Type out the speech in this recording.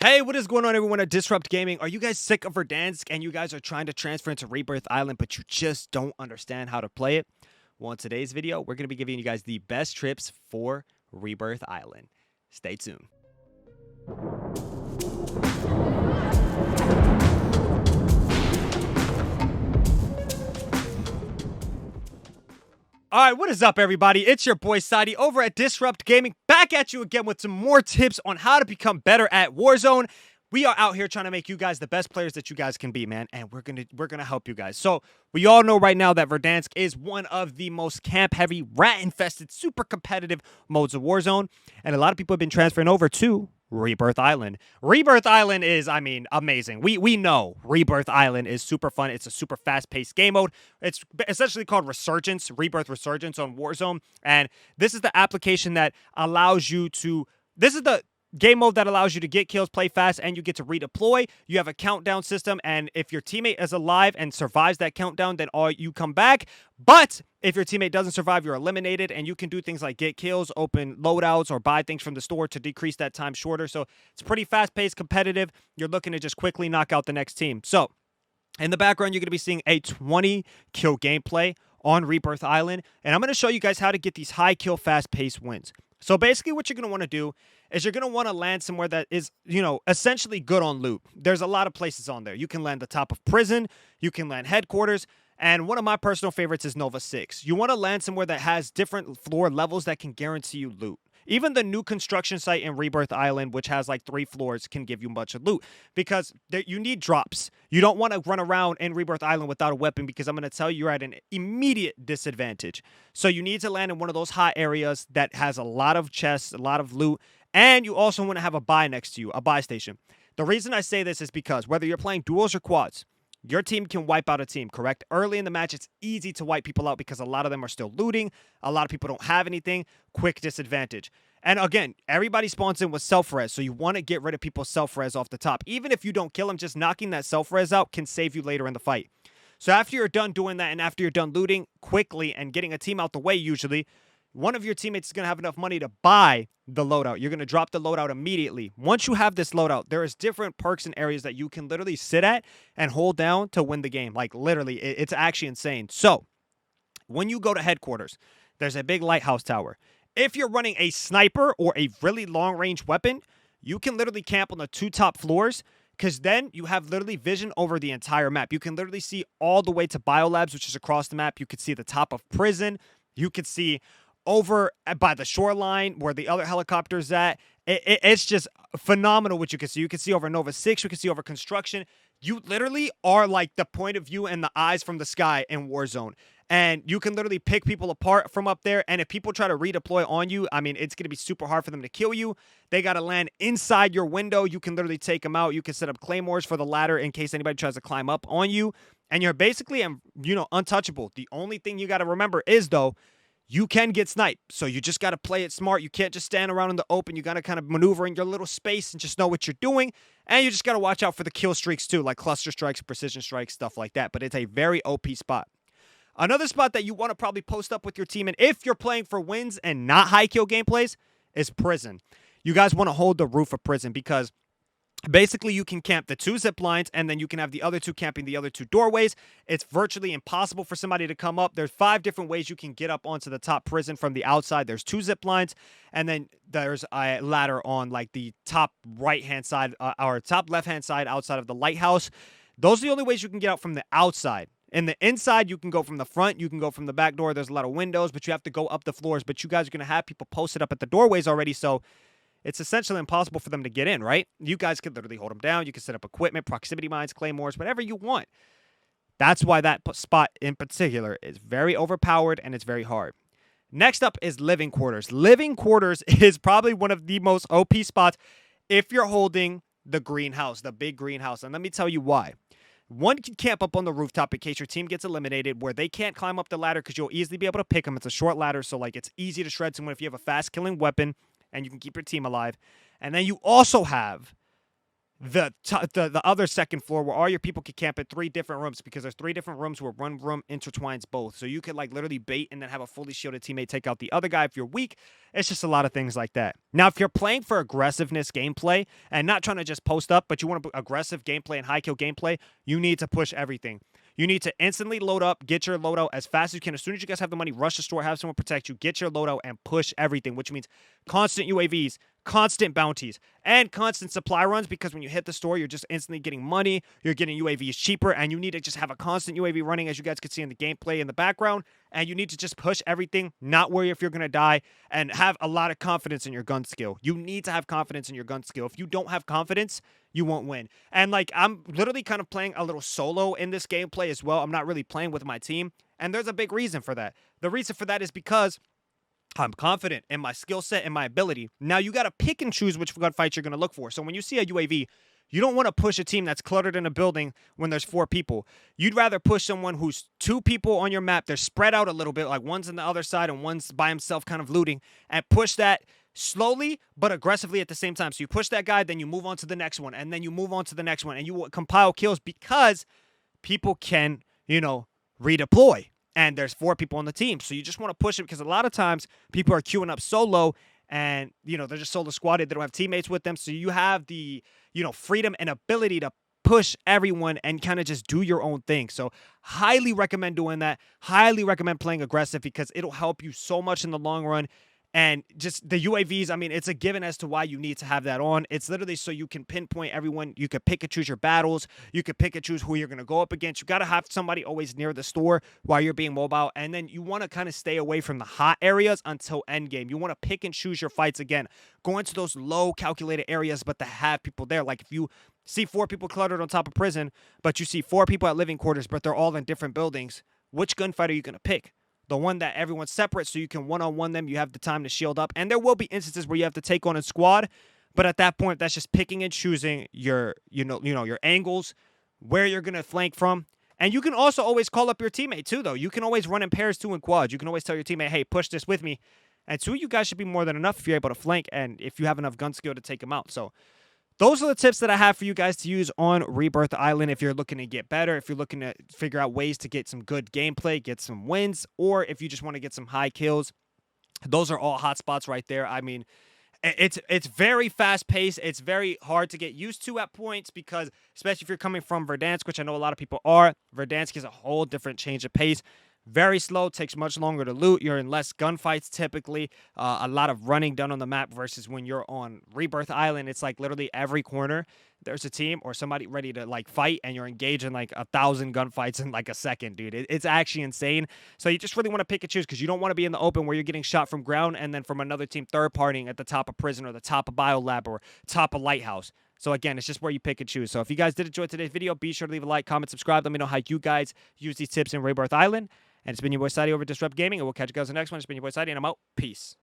Hey, what is going on, everyone at Disrupt Gaming? Are you guys sick of Verdansk and you guys are trying to transfer into Rebirth Island, but you just don't understand how to play it? Well, in today's video, we're going to be giving you guys the best trips for Rebirth Island. Stay tuned. All right, what is up, everybody? It's your boy Sighteyy over at Disrupt Gaming, back at you again with some more tips on how to become better at Warzone. We are out here trying to make you guys the best players that you guys can be, man, and we're gonna help you guys. So we all know right now that Verdansk is one of the most camp-heavy, rat-infested, super competitive modes of Warzone, and a lot of people have been transferring over to Rebirth Island. Rebirth Island is, I mean, amazing. We know Rebirth Island is super fun. It's a super fast-paced game mode. It's essentially called Resurgence, Rebirth Resurgence on Warzone, and this is the application that allows you to. This is the game mode that allows you to get kills, play fast, and you get to redeploy. You have a countdown system, and if your teammate is alive and survives that countdown, then you come back. But if your teammate doesn't survive, you're eliminated, and you can do things like get kills, open loadouts, or buy things from the store to decrease that time shorter. So it's pretty fast-paced, competitive. You're looking to just quickly knock out the next team. So in the background, you're going to be seeing a 20-kill gameplay on Rebirth Island, and I'm going to show you guys how to get these high-kill, fast-paced wins. So basically what you're going to want to do is you're going to want to land somewhere that is, essentially good on loot. There's a lot of places on there. You can land the top of prison, you can land headquarters, and one of my personal favorites is Nova 6. You want to land somewhere that has different floor levels that can guarantee you loot. Even the new construction site in Rebirth Island, which has like 3 floors, can give you a bunch of loot because you need drops. You don't want to run around in Rebirth Island without a weapon because I'm going to tell you you're at an immediate disadvantage. So you need to land in one of those hot areas that has a lot of chests, a lot of loot, and you also want to have a buy next to you, a buy station. The reason I say this is because whether you're playing duos or quads, your team can wipe out a team, correct? Early in the match, it's easy to wipe people out because a lot of them are still looting. A lot of people don't have anything. Quick disadvantage. And again, everybody spawns in with self-res, so you want to get rid of people's self-res off the top. Even if you don't kill them, just knocking that self-res out can save you later in the fight. So after you're done doing that and after you're done looting quickly and getting a team out the way usually, one of your teammates is going to have enough money to buy the loadout. You're going to drop the loadout immediately. Once you have this loadout, there is different perks and areas that you can literally sit at and hold down to win the game. Like literally, it's actually insane. So when you go to headquarters, there's a big lighthouse tower. If you're running a sniper or a really long-range weapon, you can literally camp on the 2 top floors because then you have literally vision over the entire map. You can literally see all the way to Biolabs, which is across the map. You could see the top of prison. You could see over by the shoreline where the other helicopter's at. It's just phenomenal what you can see. You can see over Nova 6. You can see over construction. You literally are like the point of view and the eyes from the sky in Warzone. And you can literally pick people apart from up there. And if people try to redeploy on you, I mean, it's going to be super hard for them to kill you. They got to land inside your window. You can literally take them out. You can set up claymores for the ladder in case anybody tries to climb up on you. And you're basically, untouchable. The only thing you got to remember is, though, you can get sniped, so you just got to play it smart. You can't just stand around in the open. You got to kind of maneuver in your little space and just know what you're doing. And you just got to watch out for the kill streaks too, like cluster strikes, precision strikes, stuff like that. But it's a very OP spot. Another spot that you want to probably post up with your team, and if you're playing for wins and not high kill gameplays, is prison. You guys want to hold the roof of prison because basically, you can camp the 2 zip lines, and then you can have the other 2 camping the other 2 doorways. It's virtually impossible for somebody to come up. There's 5 different ways you can get up onto the top prison from the outside. There's 2 zip lines, and then there's a ladder on like the top right-hand side or top left-hand side outside of the lighthouse. Those are the only ways you can get out from the outside. In the inside, you can go from the front, you can go from the back door. There's a lot of windows, but you have to go up the floors. But you guys are going to have people posted up at the doorways already, so it's essentially impossible for them to get in, right? You guys could literally hold them down. You can set up equipment, proximity mines, claymores, whatever you want. That's why that spot in particular is very overpowered and it's very hard. Next up is living quarters. Living quarters is probably one of the most OP spots if you're holding the greenhouse, the big greenhouse. And let me tell you why. One can camp up on the rooftop in case your team gets eliminated where they can't climb up the ladder because you'll easily be able to pick them. It's a short ladder, so like it's easy to shred someone if you have a fast killing weapon and you can keep your team alive. And then you also have the other second floor where all your people can camp in 3 different rooms, because there's 3 different rooms where one room intertwines both. So you could like literally bait and then have a fully shielded teammate take out the other guy if you're weak. It's just a lot of things like that. Now, if you're playing for aggressiveness gameplay and not trying to just post up, but you want aggressive gameplay and high kill gameplay, you need to push everything. You need to instantly load up, get your loadout as fast as you can. As soon as you guys have the money, rush the store, have someone protect you, get your loadout, and push everything, which means constant UAVs, constant bounties, and constant supply runs, because when you hit the store, you're just instantly getting money, you're getting UAVs cheaper, and you need to just have a constant UAV running, as you guys can see in the gameplay in the background, and you need to just push everything, not worry if you're going to die, and have a lot of confidence in your gun skill. You need to have confidence in your gun skill. If you don't have confidence, you won't win. And like, I'm literally kind of playing a little solo in this gameplay as well. I'm not really playing with my team, and there's a big reason for that. The reason for that is because I'm confident in my skill set and my ability. Now, you got to pick and choose which gunfights you're going to look for. So when you see a UAV, you don't want to push a team that's cluttered in a building when there's 4 people. You'd rather push someone who's 2 people on your map. They're spread out a little bit, like one's on the other side and one's by himself kind of looting, and push that slowly but aggressively at the same time. So you push that guy, then you move on to the next one, and then you move on to the next one, and you will compile kills, because people can, redeploy. And there's 4 people on the team. So you just want to push it, because a lot of times people are queuing up solo and, they're just solo squatted. They don't have teammates with them. So you have the, freedom and ability to push everyone and kind of just do your own thing. So highly recommend doing that. Highly recommend playing aggressive, because it'll help you so much in the long run. And just the UAVs, I mean, it's a given as to why you need to have that on. It's literally so you can pinpoint everyone. You could pick and choose your battles. You could pick and choose who you're going to go up against. You got to have somebody always near the store while you're being mobile. And then you want to kind of stay away from the hot areas until endgame. You want to pick and choose your fights again. Go into those low calculated areas, but to have people there. Like if you see 4 people cluttered on top of prison, but you see 4 people at living quarters, but they're all in different buildings, which gunfight are you going to pick? The one that everyone's separate, so you can one-on-one them. You have the time to shield up. And there will be instances where you have to take on a squad. But at that point, that's just picking and choosing your, your angles, where you're going to flank from. And you can also always call up your teammate too, though. You can always run in pairs 2 in quads. You can always tell your teammate, hey, push this with me. And 2 of you guys should be more than enough if you're able to flank and if you have enough gun skill to take them out. So those are the tips that I have for you guys to use on Rebirth Island if you're looking to get better, if you're looking to figure out ways to get some good gameplay, get some wins, or if you just want to get some high kills. Those are all hot spots right there. I mean, it's very fast-paced. It's very hard to get used to at points, because especially if you're coming from Verdansk, which I know a lot of people are, Verdansk is a whole different change of pace. Very slow, takes much longer to loot. You're in less gunfights typically. A lot of running done on the map, versus when you're on Rebirth Island, it's like literally every corner there's a team or somebody ready to like fight, and you're engaged in like 1,000 gunfights in like a second, dude. It's actually insane. So you just really want to pick and choose, because you don't want to be in the open where you're getting shot from ground and then from another team third-partying at the top of prison or the top of biolab or top of lighthouse. So again, it's just where you pick and choose. So if you guys did enjoy today's video, be sure to leave a like, comment, subscribe. Let me know how you guys use these tips in Rebirth Island. And it's been your boy Sighteyy over at Disrupt Gaming, and we'll catch you guys in the next one. It's been your boy Sighteyy, and I'm out. Peace.